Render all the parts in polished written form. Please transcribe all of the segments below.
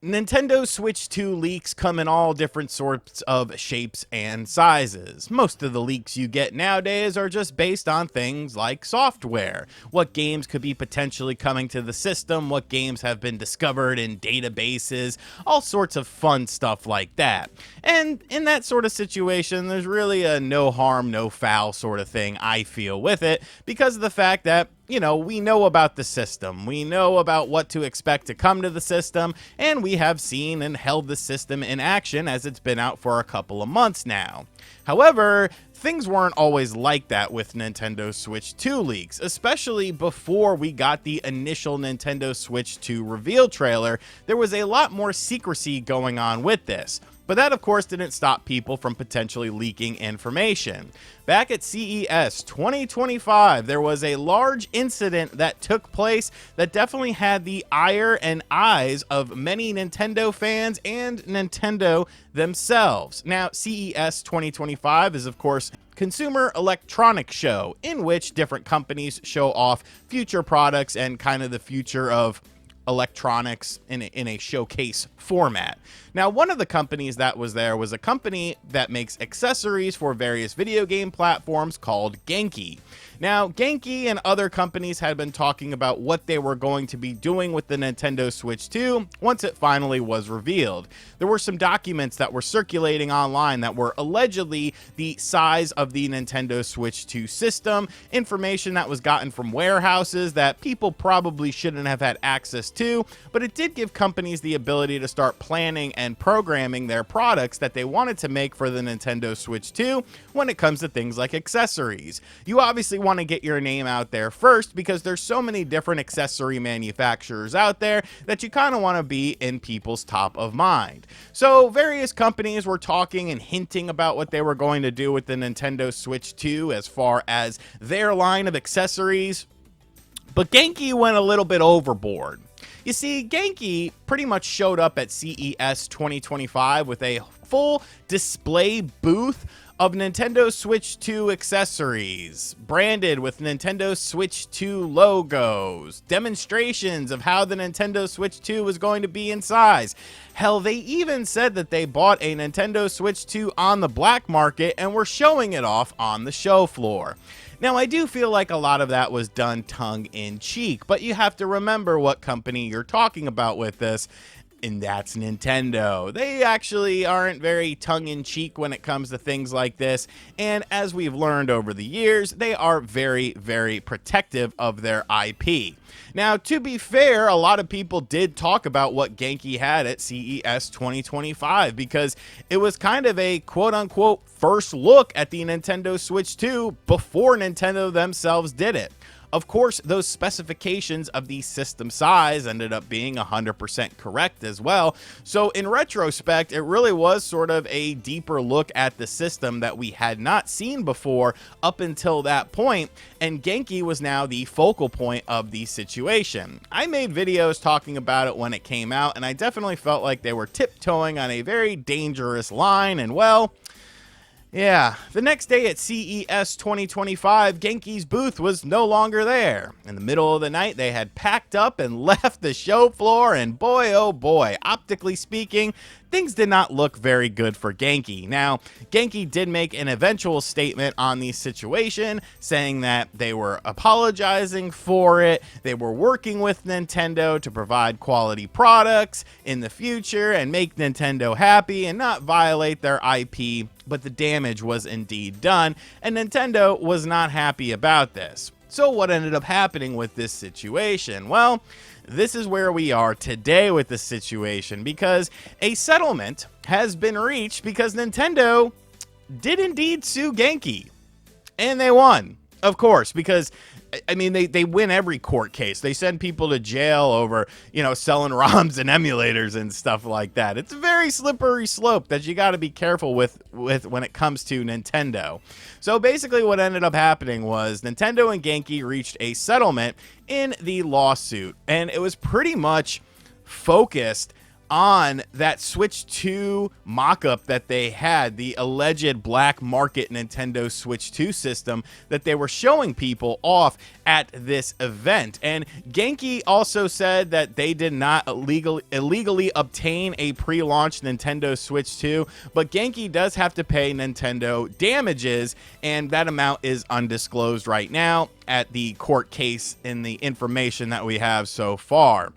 Nintendo Switch 2 leaks come in all different sorts of shapes and sizes. Most of the leaks you get nowadays are just based on things like software. What games could be potentially coming to the system, what games have been discovered in databases, all sorts of fun stuff like that. And in that sort of situation, there's really a no harm, no foul sort of thing I feel with it because of the fact that we know about the system. We know about what to expect to come to the system, and we have seen and held the system in action as it's been out for a couple of months now. However, things weren't always like that with Nintendo Switch 2 leaks, especially before we got the initial Nintendo Switch 2 reveal trailer. There was a lot more secrecy going on with this. But that, of course, didn't stop people from potentially leaking information. Back at CES 2025, there was a large incident that took place that definitely had the ire and eyes of many Nintendo fans and Nintendo themselves. Now, CES 2025 is, of course, Consumer Electronics Show, in which different companies show off future products and kind of the future of electronics in a showcase format. Now, one of the companies that was there was a company that makes accessories for various video game platforms called Genki. Now, Genki and other companies had been talking about what they were going to be doing with the Nintendo Switch 2 once it finally was revealed. There were some documents that were circulating online that were allegedly the size of the Nintendo Switch 2 system, information that was gotten from warehouses that people probably shouldn't have had access to, but it did give companies the ability to start planning and programming their products that they wanted to make for the Nintendo Switch 2 when it comes to things like accessories. You obviously want to get your name out there first because there's so many different accessory manufacturers out there that you kind of want to be in people's top of mind. So various companies were talking and hinting about what they were going to do with the Nintendo Switch 2 as far as their line of accessories, but Genki went a little bit overboard. You see, Genki pretty much showed up at CES 2025 with a full display booth of Nintendo Switch 2 accessories, branded with Nintendo Switch 2 logos, demonstrations of how the Nintendo Switch 2 was going to be in size. Hell, they even said that they bought a Nintendo Switch 2 on the black market and were showing it off on the show floor. Now, I do feel like a lot of that was done tongue-in-cheek, but you have to remember what company you're talking about with this, and that's Nintendo. They actually aren't very tongue-in-cheek when it comes to things like this, and as we've learned over the years, they are very, very protective of their IP. Now, to be fair, a lot of people did talk about what Genki had at CES 2025 because it was kind of a quote-unquote first look at the Nintendo Switch 2 before Nintendo themselves did it. Of course, those specifications of the system size ended up being 100% correct as well. So in retrospect, it really was sort of a deeper look at the system that we had not seen before up until that point, and Genki was now the focal point of the situation. I made videos talking about it when it came out, and I definitely felt like they were tiptoeing on a very dangerous line, and well, yeah, the next day at CES 2025, Genki's booth was no longer there. In the middle of the night, they had packed up and left the show floor, and boy, oh boy, optically speaking, things did not look very good for Genki. Now, Genki did make an eventual statement on the situation, saying that they were apologizing for it, they were working with Nintendo to provide quality products in the future and make Nintendo happy and not violate their IP, but the damage was indeed done, and Nintendo was not happy about this. So what ended up happening with this situation? Well, this is where we are today with the situation, because a settlement has been reached because Nintendo did indeed sue Genki, and they won, of course, because I mean, they win every court case. They send people to jail over, selling ROMs and emulators and stuff like that. It's a very slippery slope that you got to be careful with when it comes to Nintendo. So basically what ended up happening was Nintendo and Genki reached a settlement in the lawsuit, and it was pretty much focused on that Switch 2 mock-up that they had, the alleged black market Nintendo Switch 2 system that they were showing people off at this event. And Genki also said that they did not illegally obtain a pre-launch Nintendo Switch 2, but Genki does have to pay Nintendo damages, and that amount is undisclosed right now at the court case in the information that we have so far.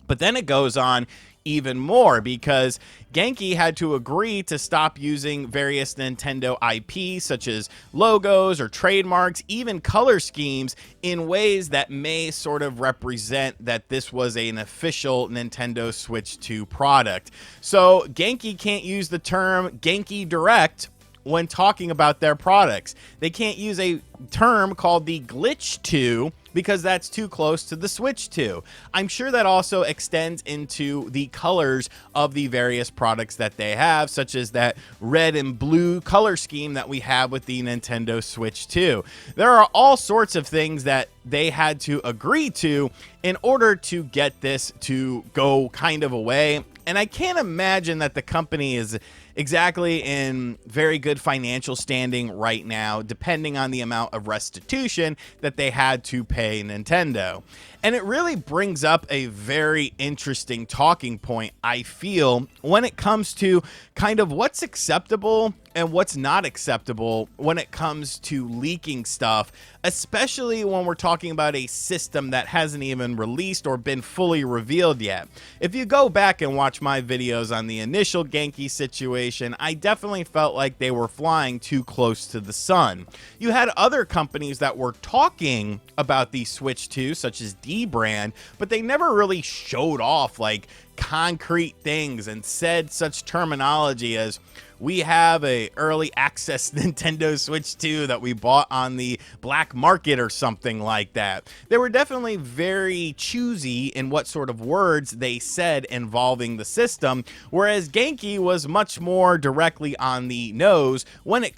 But then it goes on even more, because Genki had to agree to stop using various Nintendo IP, such as logos or trademarks, even color schemes, in ways that may sort of represent that this was an official Nintendo Switch 2 product. So Genki can't use the term Genki Direct when talking about their products. They can't use a term called the Glitch 2 because that's too close to the Switch 2. I'm sure that also extends into the colors of the various products that they have, such as that red and blue color scheme that we have with the Nintendo Switch 2. There are all sorts of things that they had to agree to in order to get this to go kind of away. And I can't imagine that the company is exactly in very good financial standing right now, depending on the amount of restitution that they had to pay Nintendo. And it really brings up a very interesting talking point, I feel, when it comes to kind of what's acceptable and what's not acceptable when it comes to leaking stuff, especially when we're talking about a system that hasn't even released or been fully revealed yet. If you go back and watch my videos on the initial Genki situation, I definitely felt like they were flying too close to the sun. You had other companies that were talking about the Switch 2, such as D-Brand, but they never really showed off like concrete things and said such terminology as, we have a early access Nintendo Switch 2 that we bought on the black market or something like that. They were definitely very choosy in what sort of words they said involving the system, whereas Genki was much more directly on the nose when it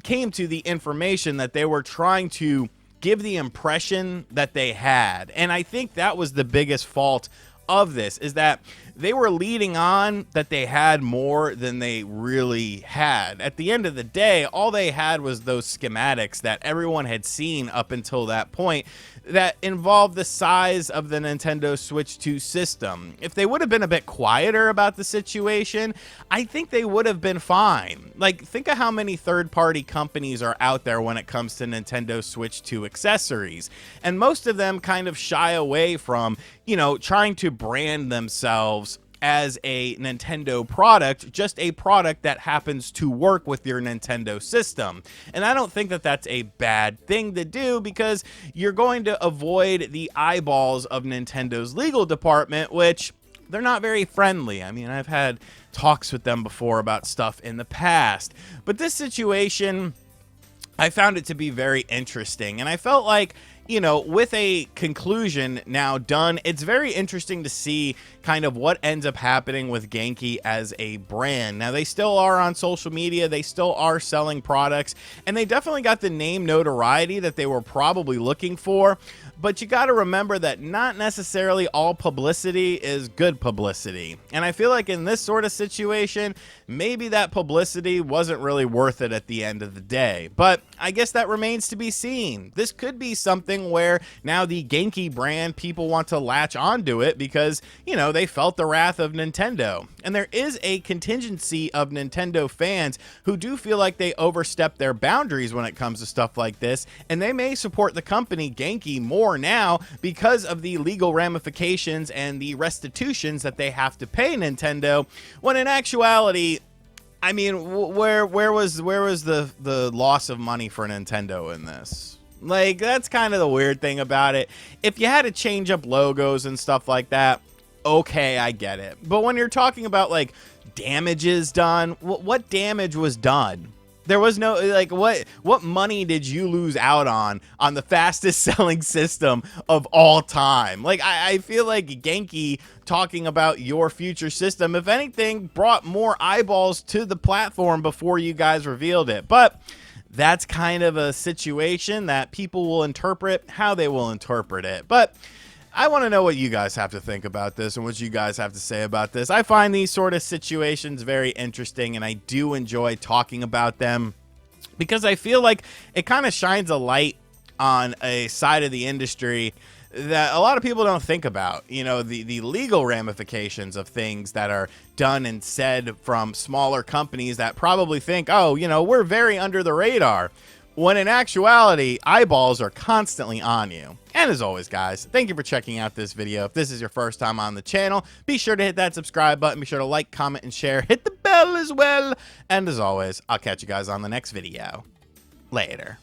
came to the information that they were trying to give the impression that they had. And I think that was the biggest fault of this, is that they were leading on that they had more than they really had. At the end of the day, all they had was those schematics that everyone had seen up until that point that involved the size of the Nintendo Switch 2 system. If they would have been a bit quieter about the situation, I think they would have been fine. Like, think of how many third-party companies are out there when it comes to Nintendo Switch 2 accessories. And most of them kind of shy away from, trying to brand themselves as a Nintendo product, just a product that happens to work with your Nintendo system. And I don't think that that's a bad thing to do, because you're going to avoid the eyeballs of Nintendo's legal department, which they're not very friendly. I mean, I've had talks with them before about stuff in the past, but this situation, I found it to be very interesting, and I felt like, with a conclusion now done, it's very interesting to see kind of what ends up happening with Genki as a brand. Now, they still are on social media, they still are selling products, and they definitely got the name notoriety that they were probably looking for. But you got to remember that not necessarily all publicity is good publicity. And I feel like in this sort of situation, maybe that publicity wasn't really worth it at the end of the day. But I guess that remains to be seen. This could be something where now the Genki brand, people want to latch onto it because, they felt the wrath of Nintendo. And there is a contingency of Nintendo fans who do feel like they overstep their boundaries when it comes to stuff like this, and they may support the company Genki more now because of the legal ramifications and the restitutions that they have to pay Nintendo, when in actuality, I mean, where was the loss of money for Nintendo in this? Like, that's kind of the weird thing about it. If you had to change up logos and stuff like that, okay, I get it. But when you're talking about like damages done, what damage was done? There was no, like, what money did you lose out on the fastest selling system of all time? Like, I feel like Genki talking about your future system, if anything, brought more eyeballs to the platform before you guys revealed it. But that's kind of a situation that people will interpret how they will interpret it. But I want to know what you guys have to think about this and what you guys have to say about this. I find these sort of situations very interesting, and I do enjoy talking about them because I feel like it kind of shines a light on a side of the industry that a lot of people don't think about. You know, the legal ramifications of things that are done and said from smaller companies that probably think, oh, you know, we're very under the radar, when in actuality, eyeballs are constantly on you. And as always, guys, thank you for checking out this video. If this is your first time on the channel, be sure to hit that subscribe button. Be sure to like, comment, and share. Hit the bell as well. And as always, I'll catch you guys on the next video. Later.